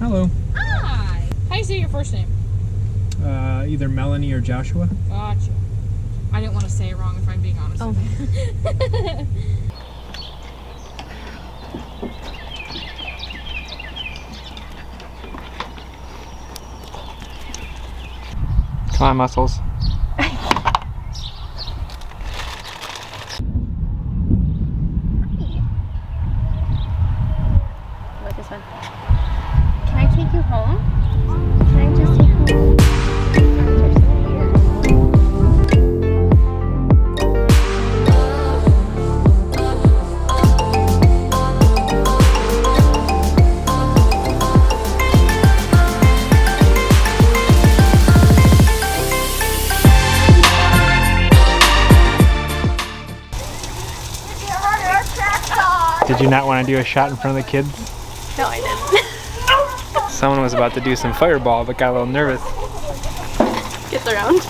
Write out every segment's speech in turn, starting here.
Hello. Hi. How do you say your first name? Either Melanie or Joshua. Gotcha. I didn't want to say it wrong if I'm being honest with you. Come on, Muscles. What this one? Can I take you home? Can I just take you home? Did you not want to do a shot in front of the kids? No, I didn't. Someone was about to do some fireball but got a little nervous. Gets around.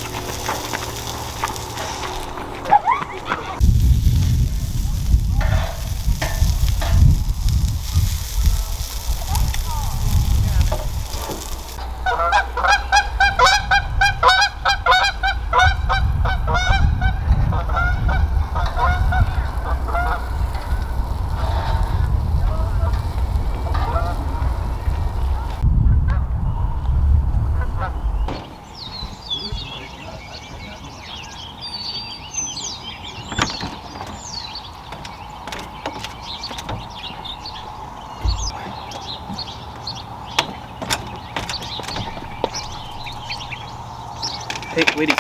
Hey, lady.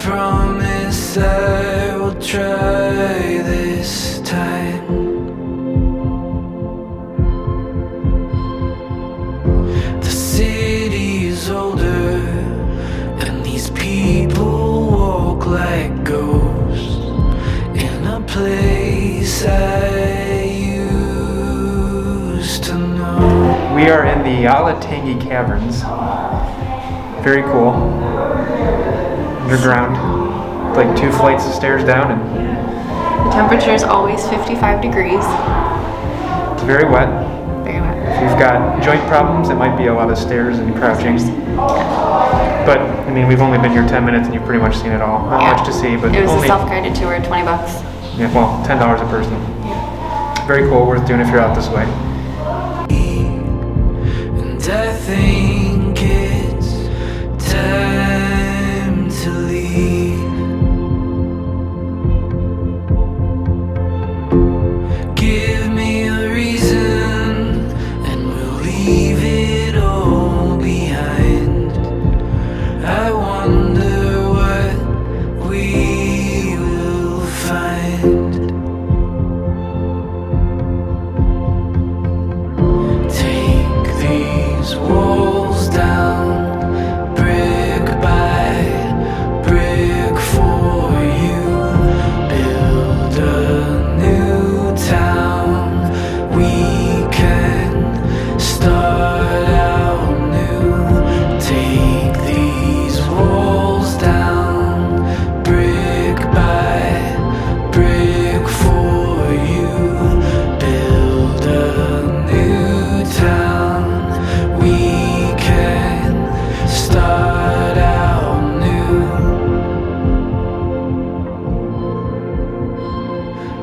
promise I will try this time. The city is older, and these people walk like ghosts in a place I used to know. We are in the Alatangi Caverns. Very cool. Underground. Like 2 flights of stairs down, and The temperature is always 55 degrees. it's very wet. Very wet. If you've got joint problems, it might be a lot of stairs and crouching. But, I mean, we've only been here 10 minutes and you've pretty much seen it all. Not Yeah. much to see, but It was only, a self-guided tour, $20. yeah, well, $10 a person. Very cool, worth doing if you're out this way. And I think it's time to leave. Give me a reason and we'll leave it all behind. I wonder what we will find. Take these walls down, brick by brick for you. Build a new town. We can start out new. Take these walls down, brick by brick for you. Build a new town. We can start out new.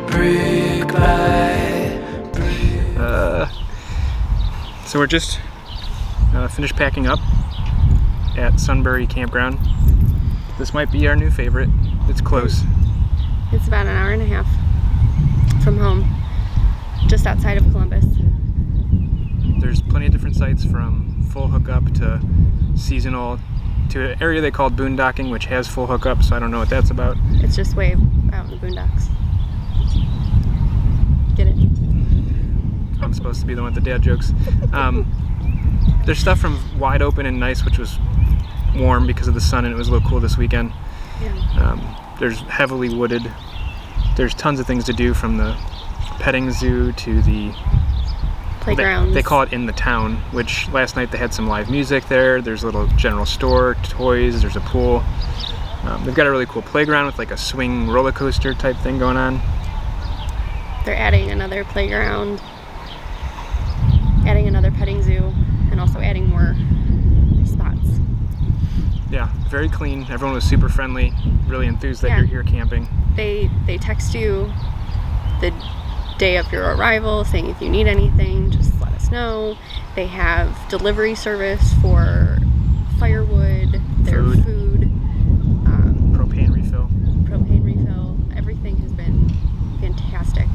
Brick by brick. So we're just finished packing up at Sunbury Campground. This might be our new favorite. It's close. It's about an hour and a half from home, just outside of Columbus. There's plenty of different sites, from full hookup to seasonal to an area they call boondocking, which has full hookup, so I don't know what that's about. It's just way out in the boondocks. Get it? I'm supposed to be the one with the dad jokes. There's stuff from wide open and nice, which was warm because of the sun and it was a little cool this weekend. Yeah. There's heavily wooded. There's tons of things to do, from the petting zoo to the Playgrounds. They call it In the Town, which last night they had some live music there. There's a little general store, toys, there's a pool. They've got a really cool playground with like a swing roller coaster type thing going on. They're adding another playground, adding another petting zoo, and also adding more spots. Yeah, very clean. Everyone was super friendly, really enthused that Yeah. you're here camping. They text you the day of your arrival saying if you need anything, just let us know. They have delivery service for firewood, their Food. food, Propane refill. propane refill. Everything has been fantastic.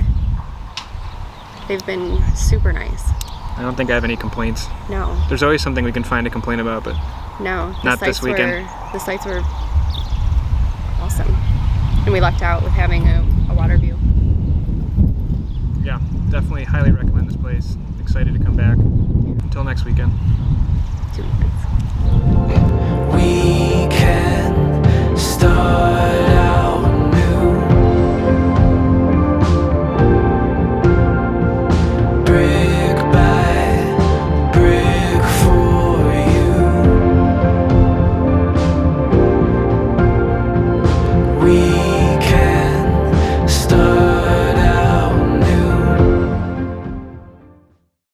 They've been super nice. I don't think I have any complaints. No, There's always something we can find to complain about, but no. Not this weekend. The sites were awesome. And we lucked out with having a water view. yeah, definitely highly recommend this place. Excited to come back. Until next weekend. 2 weekends.